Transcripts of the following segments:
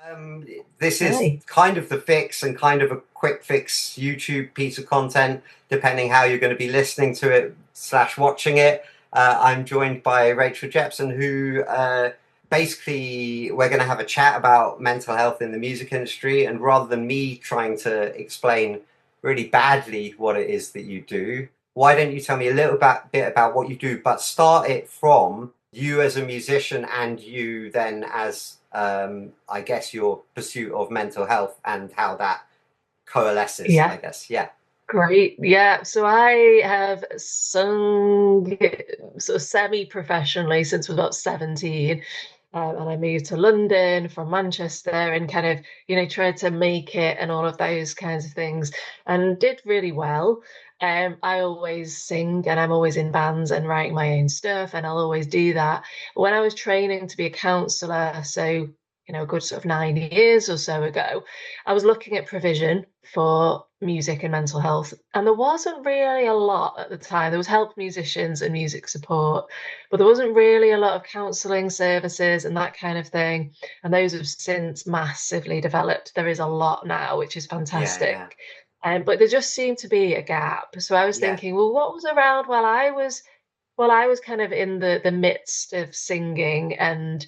Um, this is Hi. kind of the fix and kind of a quick fix YouTube piece of content, depending how you're going to be listening to it slash watching it. I'm joined by Rachel Jepson, who basically we're going to have a chat about mental health in the music industry. And rather than me trying to explain really badly what it is that you do, why don't you tell me a bit about what you do, but start it from you as a musician and you then as I guess your pursuit of mental health and how that coalesces, I Yeah, guess. Yeah. great. Yeah, so I have sung sort of semi-professionally since I was about 17. And I moved to London from Manchester and kind of, tried to make it and all of those kinds of things and did really well. I always sing and I'm always in bands and writing my own stuff, and I'll always do that. When I was training to be a counselor, so, a good sort of 9 years or so ago, I was looking at provision for music and mental health. And there wasn't really a lot at the time. There was help musicians and music support, but there wasn't really a lot of counselling services and that kind of thing. And those have since massively developed. There is a lot now, which is Yeah, yeah, fantastic. But there just seemed to be a gap. So I was yeah. thinking, well, what was around while I was kind of in the midst of singing and,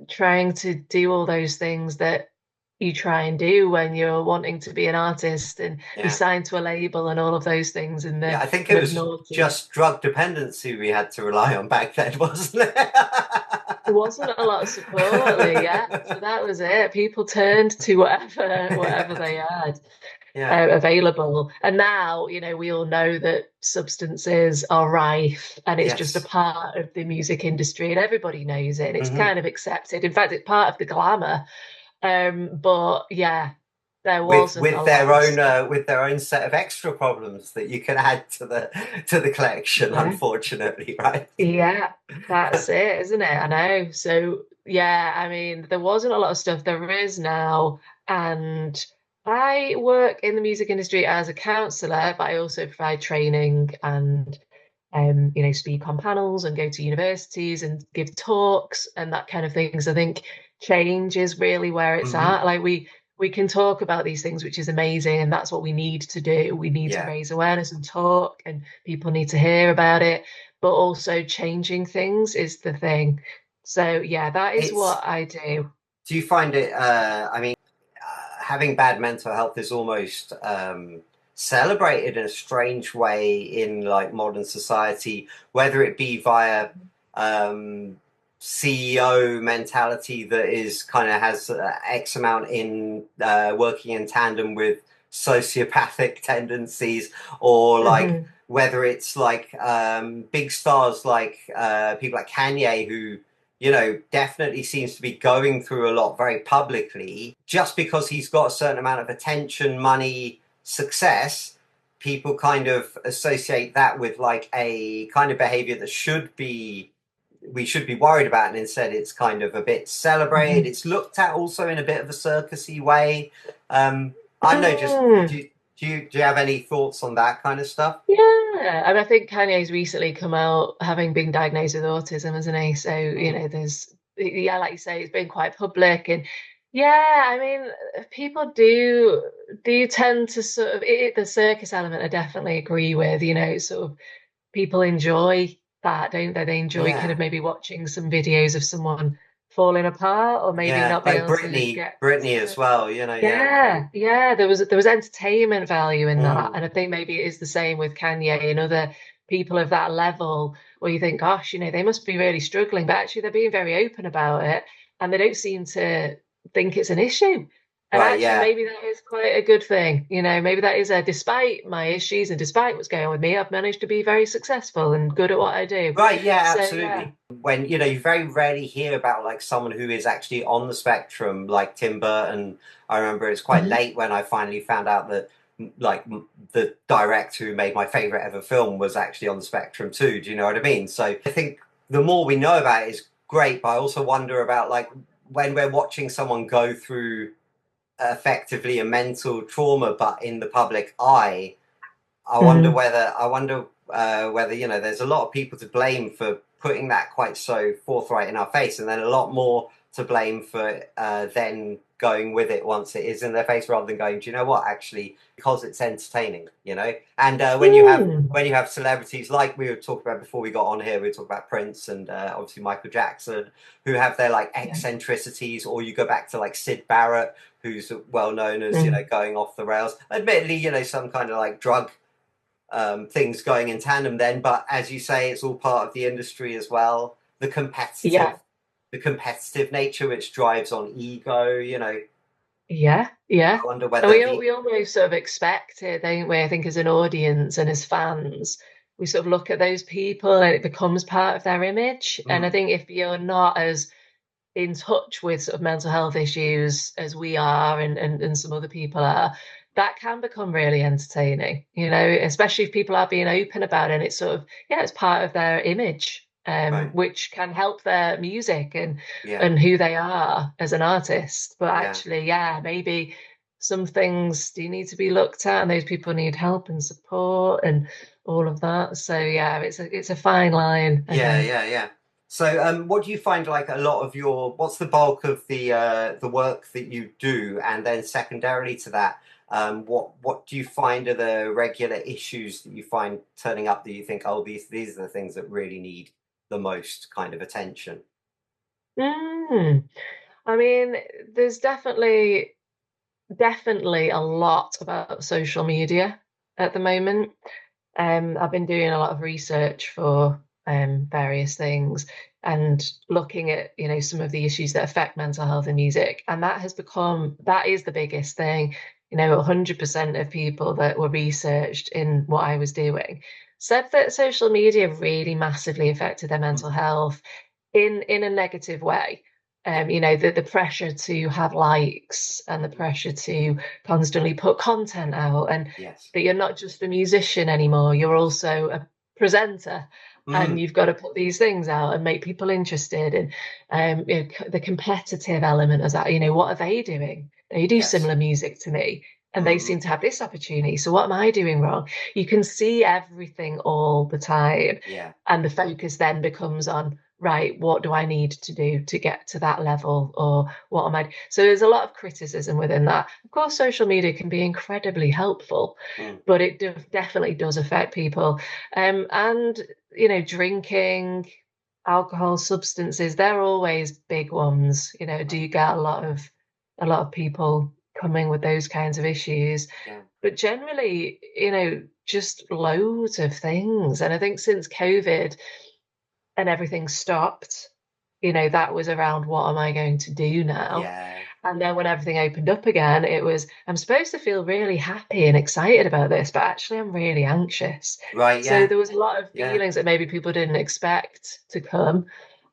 trying to do all those things that you try and do when you're wanting to be an artist and be Yeah. signed to a label and all of those things in Yeah, the I think it kind of was naughty. just drug dependency we had to rely on back then, wasn't There wasn't a lot of support, Lee, yeah. So it? that was it. People turned to whatever they had Yeah. available. And now, we all know that substances are rife and it's just a Yes. part of the music industry and everybody knows it. It's Hmm. kind of accepted. In fact, it's part of the glamour. But yeah, there With wasn't a lot of stuff. with their own set of extra problems that you can add to the collection, Yeah. unfortunately, right? Yeah, that's it, isn't it? I know. So, yeah, I mean, there wasn't a lot of stuff. There is now. And I work in the music industry as a counselor, but I also provide training and, speak on panels and go to universities and give talks and that kind of thing. So I think change is really where it's Hmm. at. Like we can talk about these things, which is amazing, and that's what we need to do. We need to Yeah. raise awareness and talk, and people need to hear about it, but also changing things is the thing. So yeah, that is It's, what I do. do you find it, I mean, having bad mental health is almost celebrated in a strange way in like modern society, whether it be via um, CEO mentality that is kind of has X amount in working in tandem with sociopathic tendencies, or like Hmm. whether it's like big stars like people like Kanye who definitely seems to be going through a lot very publicly. Just because he's got a certain amount of attention, money, success, people kind of associate that with like a kind of behavior that we should be worried about, and instead it's kind of a bit celebrated. Hmm. It's looked at also in a bit of a circusy way. I don't know, just Mm. do you have any thoughts on that kind of stuff? Yeah, and I think Kanye's recently come out having been diagnosed with autism, hasn't he? So, Mm. there's, yeah, like you say, it's been quite public. And yeah, I mean, people do tend to sort of, the circus element, I definitely agree with, sort of people enjoy that, don't they? They enjoy kind of Yeah. maybe watching some videos of someone falling apart or maybe Yeah, not being like able to Britney, get Britney to as it. well. Yeah, very. Yeah, there was entertainment value in that, Mm. and I think maybe it is the same with Kanye and other people of that level, where you think, gosh, they must be really struggling, but actually they're being very open about it, and they don't seem to think it's an issue. And Right, actually, yeah. maybe that is quite a good thing. Maybe that is despite my issues and despite what's going on with me, I've managed to be very successful and good at what I do. Right, yeah, So yeah. absolutely. When, you very rarely hear about like someone who is actually on the spectrum, like Tim Burton. I remember it's quite Mhm. late when I finally found out that like the director who made my favorite ever film was actually on the spectrum too. Do you know what I mean? So I think the more we know about it is great, but I also wonder about like when we're watching someone go through effectively a mental trauma, but in the public eye. Mm. I wonder whether there's a lot of people to blame for putting that quite so forthright in our face, and then a lot more to blame for then going with it once it is in their face, rather than going, do you know what, actually, because it's entertaining, you know. And Mm. when you have celebrities like we were talking about before we got on here, we were talking about Prince and obviously Michael Jackson, who have their like Yeah. eccentricities, or you go back to like Sid Barrett, who's well known as, you know, Mm. going off the rails, admittedly, you know, some kind of like drug things going in tandem then, but as you say, it's all part of the industry as well. Yeah. The competitive nature which drives on ego, you know. Yeah, yeah. I wonder And whether we the almost sort of expect it, don't we? I think as an audience and as fans, we sort of look at those people and it becomes part of their image. And I mm, think if you're not as in touch with sort of mental health issues as we are and some other people are, that can become really entertaining, you know, especially if people are being open about it. And it's sort of, yeah, it's part of their image, right, which can help their music yeah, and who they are as an artist. But yeah. actually, yeah, maybe some things do need to be looked at and those people need help and support and all of that. So yeah, it's a fine line, I Yeah, think. yeah, yeah. So, what do you find like a lot of what's the bulk of the work that you do, and then secondarily to that, what do you find are the regular issues that you find turning up that you think, oh, these are the things that really need the most kind of attention? Mm. I mean, there's definitely a lot about social media at the moment. I've been doing a lot of research for various things and looking at, you know, some of the issues that affect mental health in music. And that is the biggest thing. You know, 100% of people that were researched in what I was doing said that social media really massively affected their mental Mm, health in a negative way. yeah. You know, the pressure to have likes and the pressure to constantly put content out, and Yes. that you're not just a musician anymore, you're Yes. also a presenter. And Mm, you've got to put these things out and make people interested. And you know, the competitive element of that, you know, what are they doing? They do yes. similar music to me and they Mm, seem to have this opportunity. So what am I doing wrong? You can see everything all the time. yeah. And the focus then becomes on, right, what do I need to do to get to that level? Or what am I? So there's a lot of criticism within that. Of course, social media can be incredibly helpful, Mm, but it definitely does affect people. And, you know, drinking, alcohol, substances, they're always big ones. You know, do right. you get a lot of people coming with those kinds of issues? Yeah. But generally, you know, just loads of things. And I think since COVID, and everything stopped. You know, that was around what am I going to do now? Yeah. And then when everything opened up again, it was, I'm supposed to feel really happy and excited about this, but actually I'm really anxious. Right. So Yeah. there was a lot of Yeah. feelings that maybe people didn't expect to come.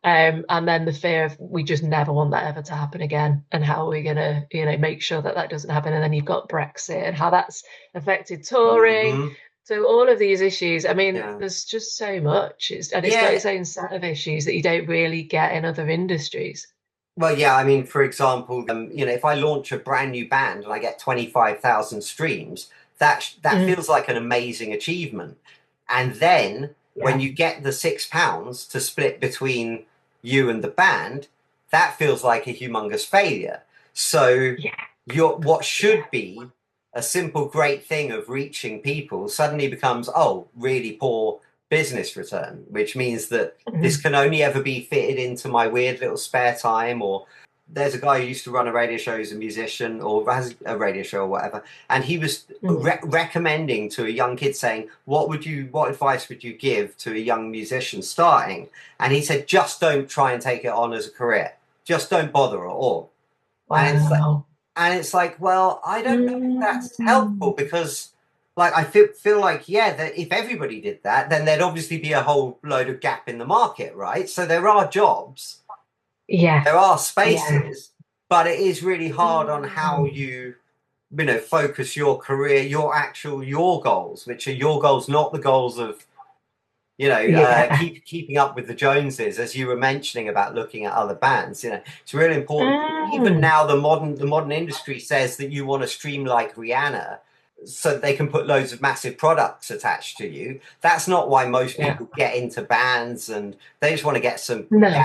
And then the fear of we just never want that ever to happen again. And how are we going to, you know, make sure that that doesn't happen? And then you've got Brexit and how that's affected touring. Hmm. So all of these issues, I mean, Yeah. there's just so much. It's got Yeah. its own set of issues that you don't really get in other industries. Well, yeah, I mean, for example, you know, if I launch a brand new band and I get 25,000 streams, that Mm, feels like an amazing achievement. And then when yeah, you get the £6 to split between you and the band, that feels like a humongous failure. So yeah, what yeah. should be a simple great thing of reaching people suddenly becomes, oh, really poor business return, which means that this Mm, can only ever be fitted into my weird little spare time. Or there's a guy who used to run a radio show, he's a musician or has a radio show or whatever, and he was mm. recommending to a young kid, saying, what advice would you give to a young musician starting? And he said, just don't try and take it on as a career, just don't bother at all. And it's like, Wow. well, I don't know if that's helpful, Mm, because like I feel like, yeah, that if everybody did that, then there'd obviously be a whole load of gap in the market, right? So there are jobs, yeah, there are yeah. spaces, but it is really hard on how Mm, you know, focus your career, your goals, which are your goals, not the goals of, you know, yeah. keeping up with the Joneses, as you were mentioning about looking at other bands. You know, it's really important. Even Mm, now, the modern industry says that you want to stream like Rihanna, so they can put loads of massive products attached to you. That's not why most yeah. people get into bands, and they just want to get some No.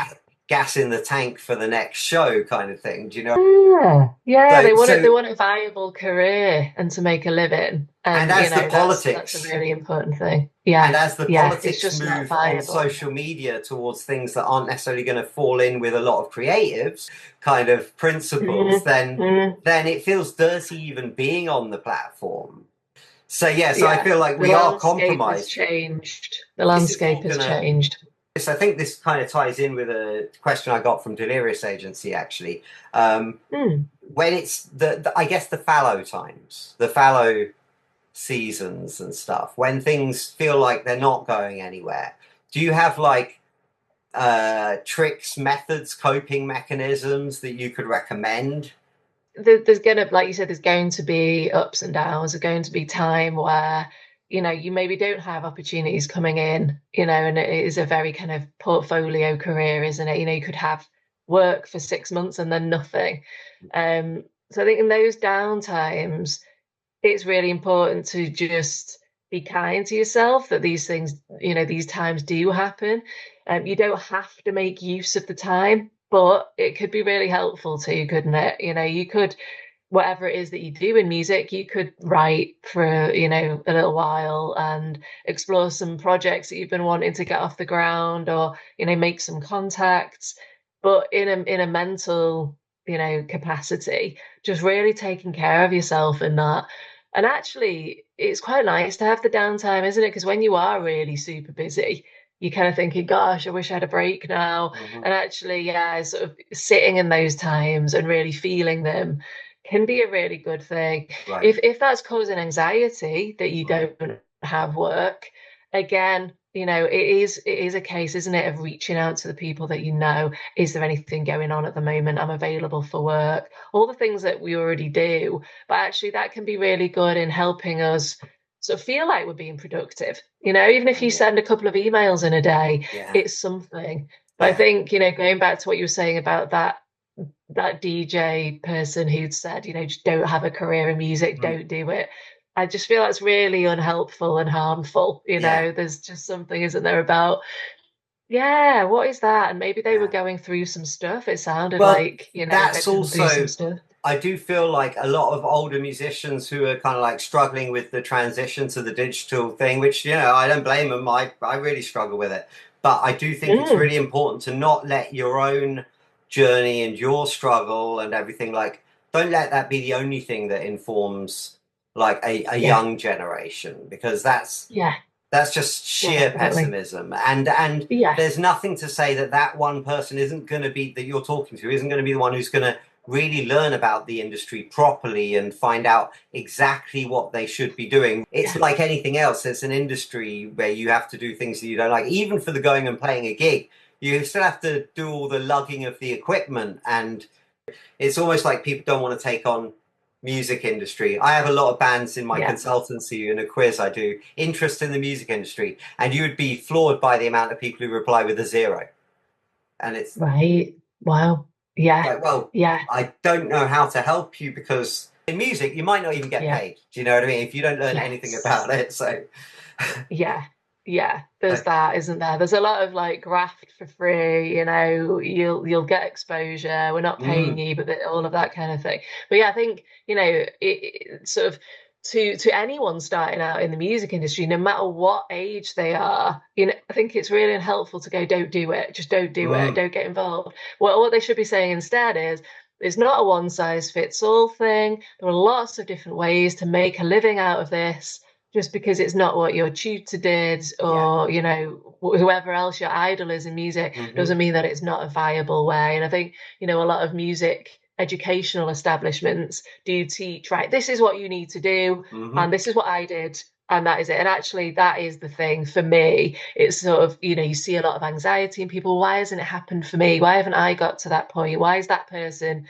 gas in the tank for the next show kind of thing. Do you know? Yeah, yeah, So, they so want a viable career and to make a living. and And as the that's a politics really important thing. and Yeah, as the yeah, it's politics just not move on viable. social media towards things that aren't necessarily going to fall in with a lot of creatives kind of principles, Mm, mm, then it feels dirty even being on the platform. So yeah, so I yeah, feel like the we are landscape has compromised. changed. The This is landscape all has gonna changed. I think this kind of ties in with a question I got from Delirious Agency actually. Um, Mm. when it's I guess the fallow times, the fallow seasons and stuff, when things feel like they're not going anywhere, do you have like tricks, methods, coping mechanisms that you could recommend? There's gonna, like you said, there's going to be ups and downs. There's going to be time where, you maybe don't have opportunities coming in, and it is a very kind of portfolio career, isn't it? You could have work for 6 months and then nothing. So I think in those down times, it's really important to just be kind to yourself that these things, these times do happen. You don't have to make use of the time, but it could be really helpful too, couldn't it? You could, whatever it is that you do in music, you could write for, a little while and explore some projects that you've been wanting to get off the ground, or, make some contacts, but in a mental, capacity, just really taking care of yourself in that. And actually, it's quite nice to have the downtime, isn't it? Because when you are really super busy, you're kind of thinking, gosh, I wish I had a break now. Mhm. And actually, yeah, sort of sitting in those times and really feeling them can be a really good thing. Right. If that's causing anxiety that you Mhm. don't have work, again, it is a case, isn't it, of reaching out to the people that you know. Is there anything going on at the moment? I'm available for work. All the things that we already do, but actually that can be really good in helping us sort of feel like we're being productive. Even if you Yeah. send a couple of emails in a day, Yeah. it's something. But I Yeah. think, going back to what you were saying about that DJ person who'd said, just don't have a career in music, Mm. don't do it. I just feel that's really unhelpful and harmful. Yeah. There's just something, isn't there, about, yeah, what is that? And maybe they were Yeah. going through some stuff. It sounded Well, like, that's they'd been through some also, stuff. I do feel like a lot of older musicians who are kind of like struggling with the transition to the digital thing, which, I don't blame them. I really struggle with it. But I do think it's Mm, really important to not let your own journey and your struggle and everything, like, don't let that be the only thing that informs like a yeah, young generation, because that's yeah, that's just sheer definitely. pessimism. And Yeah, there's nothing to say that that one person isn't going to be that you're talking to isn't going to be the one who's going to really learn about the industry properly and find out exactly what they should be doing. It's yeah, like anything else. It's an industry where you have to do things that you don't like. Even for the going and playing a gig, you still have to do all the lugging of the equipment, and it's almost like people don't want to take on music industry. I have a lot of bands in my yeah. consultancy and a quiz I do, interest in the music industry, and you would be floored by the amount of people who reply with a zero. And it's Right. Wow. Yeah, like, well, yeah, I don't know how to help you, because in music you might not even get yeah. paid. Do you know what I mean? If you don't learn anything Yes. about it. So Yeah, yeah, there's uh, that, isn't there? There's a lot of like graft for free, you'll get exposure, we're not paying mm, you, but all of that kind of thing. But yeah, I think, it sort of, to anyone starting out in the music industry, no matter what age they are, I think it's really unhelpful to go, don't do it, just don't do it, mm, don't get involved. What they should be saying instead is, it's not a one size fits all thing. There are lots of different ways to make a living out of this. Just because it's not what your tutor did, yeah. or whoever else your idol is in music, Hmm. doesn't mean that it's not a viable way. And I think, a lot of music educational establishments do teach, right, this is what you need to do, Hmm. and this is what I did, and that is it. And actually, that is the thing for me. It's sort of, you see a lot of anxiety in people. Why hasn't it happened for me? Why haven't I got to that point? Why is that person,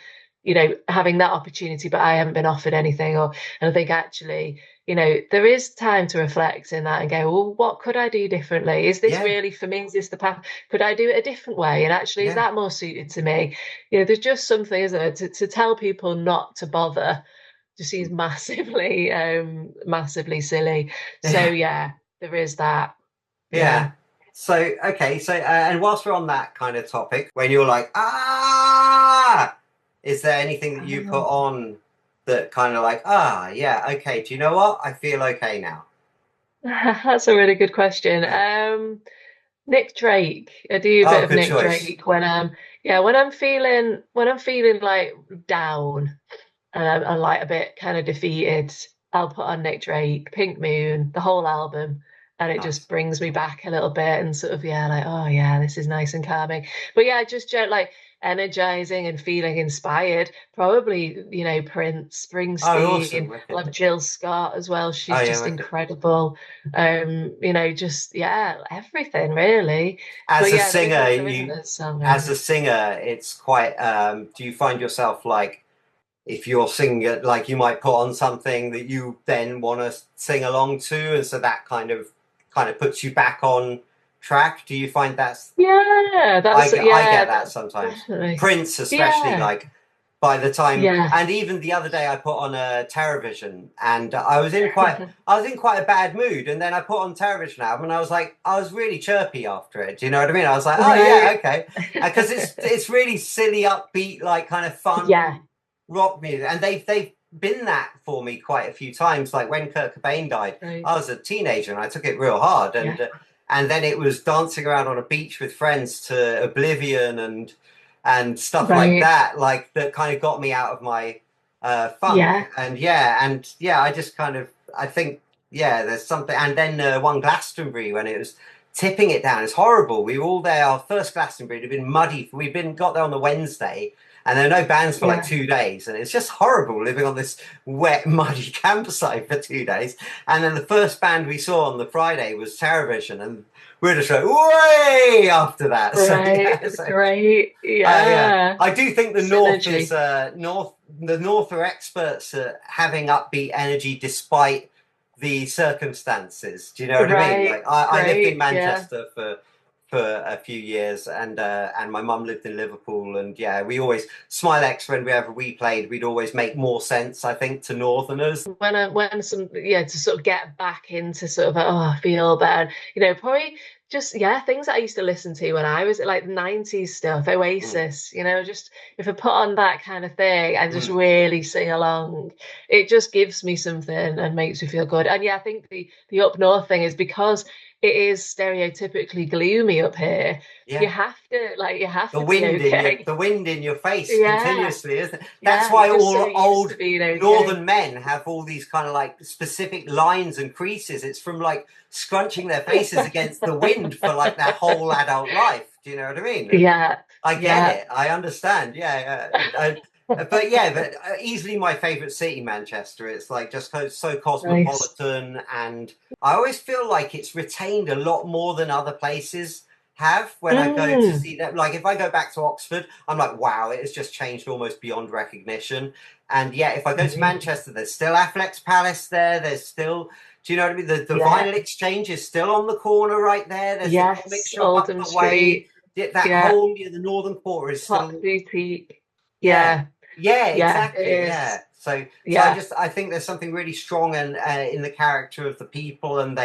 having that opportunity, but I haven't been offered anything? And I think actually, there is time to reflect in that and go, well, what could I do differently? Is this Yeah. really for me? Is this the path? Could I do it a different way? And actually, is Yeah. that more suited to me? There's just something, isn't it? To tell people not to bother just seems massively, massively silly. So Yeah. yeah, there is that. Yeah. Yeah. So, okay, so and whilst we're on that kind of topic, when you're like, ah, is there anything that you put on that kind of like, ah, yeah, okay, do you know what? I feel okay now. That's a really good question. Nick Drake. I do a bit Oh, of good Nick choice. Drake when yeah, when I'm feeling like down and I'm like a bit kind of defeated, I'll put on Nick Drake, Pink Moon, the whole album, and it Nice. just brings me back a little bit and sort of yeah, like oh yeah, this is nice and calming. But yeah, just like energizing and feeling inspired. Probably, Prince, Oh, awesome. Springsteen, Wicked. love Jill Scott as well. Oh, She's yeah, just wicked. incredible. Just yeah, everything really. As But a yeah, singer, there isn't a song or as a anything. singer, it's quite, do you find yourself like, if you're singing it, like you might put on something that you then want to sing along to, and so that kind of puts you back on track. Do you find that's Yeah, I get yeah, that sometimes. definitely. Prince, especially, Yeah, like by the time, yeah. and even the other day, I put on a Terrorvision, and I was in quite a bad mood, and then I put on Terrorvision album, and I was like, I was really chirpy after it. Do you know what I mean? I was like, oh yeah, Right. okay, because it's really silly, upbeat, like kind of Yeah, fun rock music, and they've been that for me quite a few times. Like when Kurt Cobain died, right. I was a teenager and I took it real hard, Yeah, and then it was dancing around on a beach with friends to Oblivion and stuff like right. that, like that kind of got me out of my funk. Yeah, And yeah, I just kind of I think yeah, there's something. And then one Glastonbury when it was tipping it down, it's horrible. We were all there. Our first Glastonbury had been muddy. We'd been got there on the Wednesday. And there were no bands for like yeah. 2 days, and it's just horrible living on this wet, muddy campsite for 2 days. And then the first band we saw on the Friday was Terrorvision, and we're just like way after that. So Right, yeah, so great. yeah, Yeah. I do think the North is Synergy. North. The North are experts at having upbeat energy despite the circumstances. Do you know what I mean? Right, Like I lived in great. Yeah. Manchester for a few years, and my mum lived in Liverpool, and yeah, we always Smilex whenever we played, we'd always make more sense, I think, to Northerners. When some yeah to sort of get back into sort of like, oh I feel bad, probably just yeah things that I used to listen to when I was like 90s stuff, Mm, Oasis, just if I put on that kind of thing and just mm, really sing along, it just gives me something and makes me feel good. And yeah, I think the up north thing is because it is stereotypically gloomy up here. yeah. You have to be okay. The wind in your face Yeah, continuously, isn't it? That's yeah, why you're just so all used to old being okay. northern men have all these kind of like specific lines and creases. It's from like scrunching their faces against the wind for like their whole adult life. Do you know what I mean? And Yeah, I get yeah. it. I understand. Yeah, yeah. But yeah, easily my favorite city, Manchester. It's like just so Nice. cosmopolitan, and I always feel like it's retained a lot more than other places have when I go to Mm, see them. Like if I go back to Oxford, I'm like, wow, it has just changed almost beyond recognition. And yeah, if I go to right. Manchester, there's still Affleck's Palace there. There's still, do you know what I mean? The Yeah. Vinyl Exchange is still on the corner right there. There's the comic Yes, shop up Oldham the way. Street. That Yeah. whole near the northern quarter is Clock still Boutique. yeah, Yeah. yeah, Yeah, it exactly, is. yeah. So Yeah. I think there's something really strong and in the character of the people, and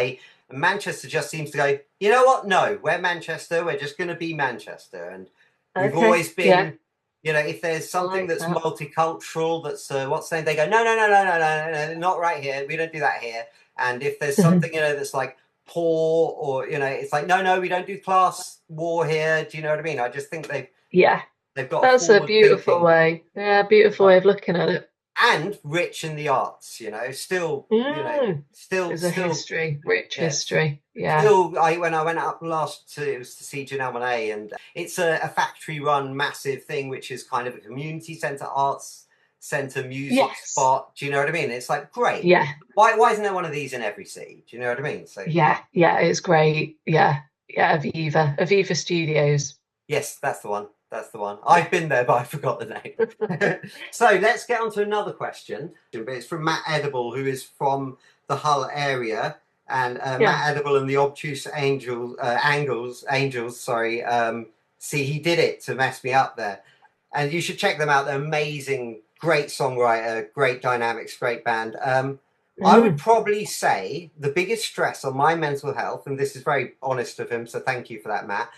Manchester just seems to go. You know what? No, we're Manchester. We're just going to be Manchester, and we've Okay. always Yeah. been. You know, if there's I something like that's that. multicultural, that's what's the name? They go, no, no, no, no, no, no, no, not right here. We don't do that here. And if there's something that's like poor or it's like, no, no, we don't do class war here. Do you know what I mean? I just think Yeah. they've got a That's a forward beautiful thinking way. Yeah, beautiful way of looking at it. and rich in the arts, still, Mm. There's a still, history, rich yes, history. Yeah. still. When I went up last to, it was to see Janelle Monáe, and it's a factory run massive thing, which is kind of a community centre, arts centre, music Yes. spot. Do you know what I mean? It's like great. Yeah. Why isn't there one of these in every city? Do you know what I mean? So Yeah. Yeah. It's great. Yeah. Yeah. Aviva. Aviva Studios. yes, that's the one. That's the one. Yeah. I've been there, but I forgot the name. So let's get on to another question. But it's from Matt Edible, who is from the Hull area. And Yeah. Matt Edible and the Obtuse Angels, sorry. See, he did it to mess me up there. And you should check them out. They're amazing, great songwriter, great dynamics, great band. I would Mm. probably say the biggest stress on my mental health, and this is very honest of him, so thank you for that, Matt,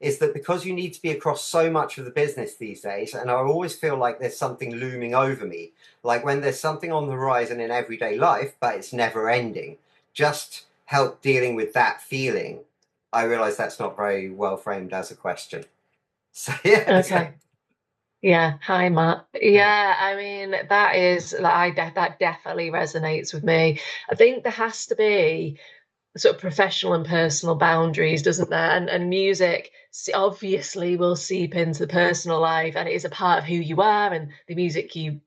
is that because you need to be across so much of the business these days, and I always feel like there's something looming over me, like when there's something on the horizon in everyday life, but it's never ending. Just help dealing with that feeling. I realize that's not very well framed as a question. So yeah, so, Okay. Yeah. Hi, Matt. yeah, Yeah, I mean, that is like that definitely resonates with me. I think there has to be sort of professional and personal boundaries, doesn't there? And music obviously will seep into the personal life, and it is a part of who you are, and the music you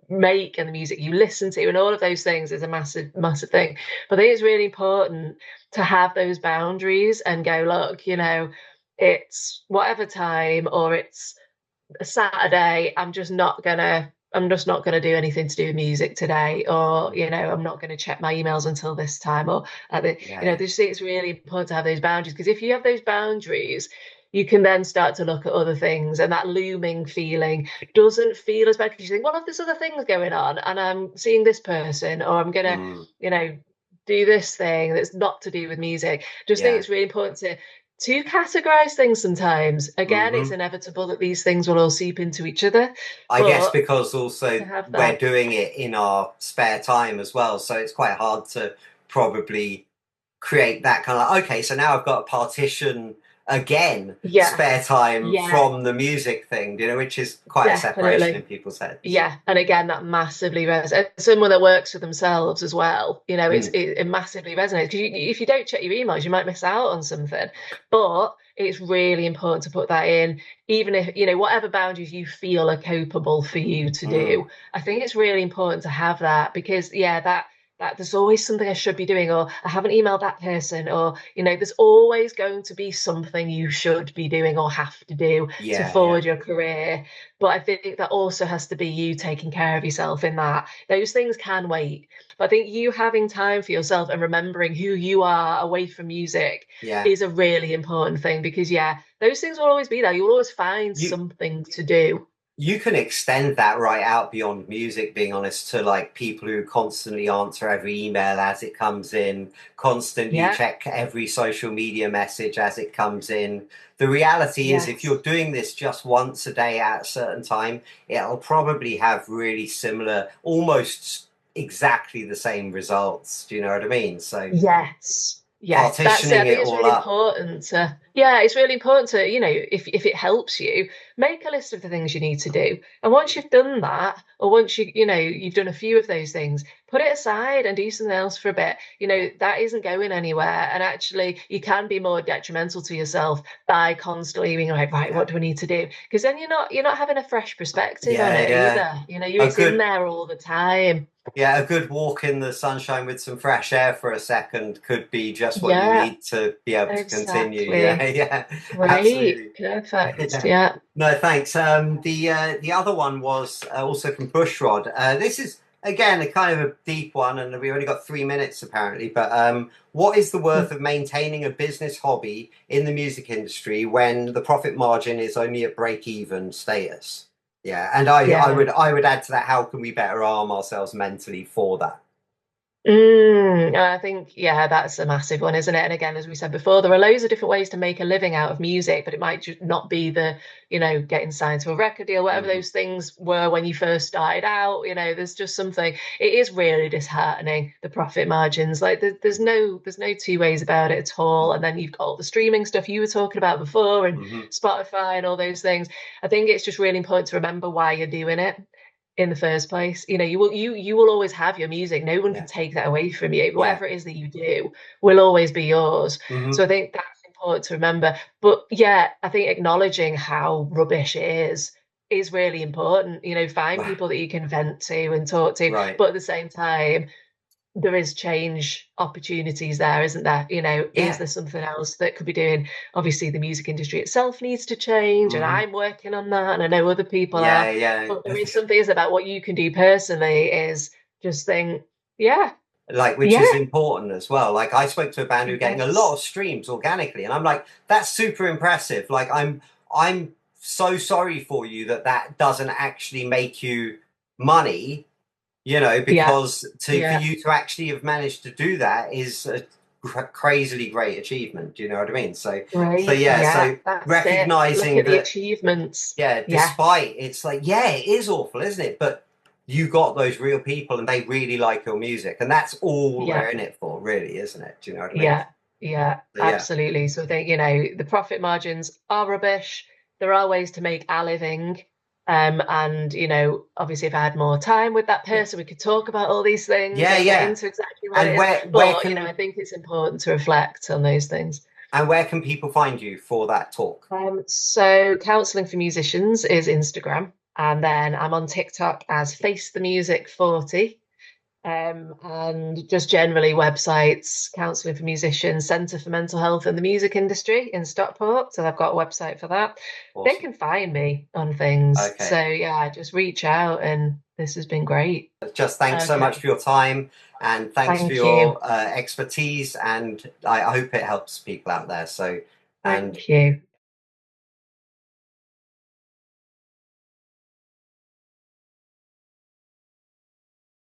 make and the music you listen to, and all of those things is a massive thing. But I think it's really important to have those boundaries and go, look, it's whatever time or it's a Saturday, I'm just not gonna do anything to do with music today, or I'm not gonna check my emails until this time, or yeah, yeah. just it's really important to have those boundaries because if you have those boundaries, you can then start to look at other things, and that looming feeling doesn't feel as bad because you think, well, if there's other things going on, and I'm seeing this person, or I'm gonna, Mm, you know, do this thing that's not to do with music. Just think yeah. it's really important to categorize things sometimes. Again, it's Hmm. inevitable that these things will all seep into each other, I guess but because to also have we're that, doing it in our spare time as well, so it's quite hard to probably create that kind of like, okay, so now I've got a partition again, yeah, spare time yeah, from the music thing, which is quite a separation in definitely. people's heads. Yeah, and again, that massively resonates. Someone that works for themselves as well, Mm, it massively resonates because if you don't check your emails, you might miss out on something. But it's really important to put that in, even if whatever boundaries you feel are capable for you to mm, do. I think it's really important to have that because yeah, that there's always something I should be doing, or I haven't emailed that person, or there's always going to be something you should be doing or have to do to yeah, yeah, forward your career. But I think that also has to be you taking care of yourself in that. Those things can wait. But I think you having time for yourself and remembering who you are away from music yeah. is a really important thing because, yeah, those things will always be there. You'll always find You something to do. you can extend that right out beyond music, being honest, to like people who constantly answer every email as it comes in, constantly Yeah. check every social media message as it comes in. The reality is, if you're Yes. doing this just once a day at a certain time, it'll probably have really similar, almost exactly the same results. Do you know what I mean? So Yes. Yeah, that's it. I partitioning it think it's all really up. important to, yeah, it's really important to, if it helps you, make a list of the things you need to do. And once you've done that, or once you've done a few of those things, put it aside and do something else for a bit. Yeah, That isn't going anywhere. And actually, you can be more detrimental to yourself by constantly being like, right, yeah, what do I need to do? Because then you're not having a fresh perspective on yeah, it yeah. either. A It's in good there all the time. Yeah, a good walk in the sunshine with some fresh air for a second could be just what you Yeah, need to be able to continue. Yeah, exactly. yeah, Great. absolutely. Perfect. Yeah. Yeah. No, thanks. The other one was also from Bushrod. This is again a kind of a deep one, and we only got 3 minutes apparently. But what is the worth of maintaining a business hobby in the music industry when the profit margin is only at break even status? Yeah, and Yeah. I would add to that, how can we better arm ourselves mentally for that? I think, yeah, that's a massive one, isn't it? And again, as we said before, there are loads of different ways to make a living out of music, but it might just not be getting signed to a record deal, whatever Hmm. those things were when you first started out. There's just something, it is really disheartening, the profit margins. Like there's no two ways about it at all. And then you've got all the streaming stuff you were talking about before and Hmm. Spotify and all those things. I think it's just really important to remember why you're doing it in the first place. You will always have your music. No one can Yeah, take that away from you. yeah. Whatever it is that you do will always be yours. Hmm. So I think that's important to remember. But yeah, I think acknowledging how rubbish it is really important. Find Right, people that you can vent to and talk to, right. but at the same time, there is change opportunities there, isn't there? Is Yeah. there something else that could be doing? Obviously, the music industry itself needs to change, and Hmm. I'm working on that, and I know other people Yeah, are. yeah. But there is something is about what you can do personally is just think, yeah, Like, which yeah, is important as well. Like, I spoke to a band who are getting a lot yes, of streams organically, and I'm like, that's super impressive. Like, I'm so sorry for you that that doesn't actually make you money, you know, Yeah. because for Yeah. you to actually have managed to do that is a crazily great achievement. Do you know what I mean? So Right. yeah, Yeah. so That's it. Look recognizing at the that, achievements. yeah, Yeah. despite it's like, yeah, it is awful, isn't it? But you got those real people and they really like your music, and that's all Yeah. we're in it for, really, isn't it? Do you know what I mean? Yeah, yeah, So yeah, absolutely. So I think, the profit margins are rubbish. There are ways to make a living. And obviously if I had more time with that yeah, person, we could talk about all these things yeah, and get yeah. into exactly what And it is. where But, can I think it's important to reflect on those things. people find you for that talk? So counselling for musicians is Instagram, and then I'm on TikTok as Face the Music 40. And just generally websites, Counselling for Musicians, Centre for Mental Health and the Music Industry in Stockport. So I've got a website for that. They Awesome. can find me on things. Okay. So yeah, just reach out, and this has been great. Just thanks so much Okay. for your time and thanks for Thank you. your expertise. And I hope it helps people out there. So, and Thank you.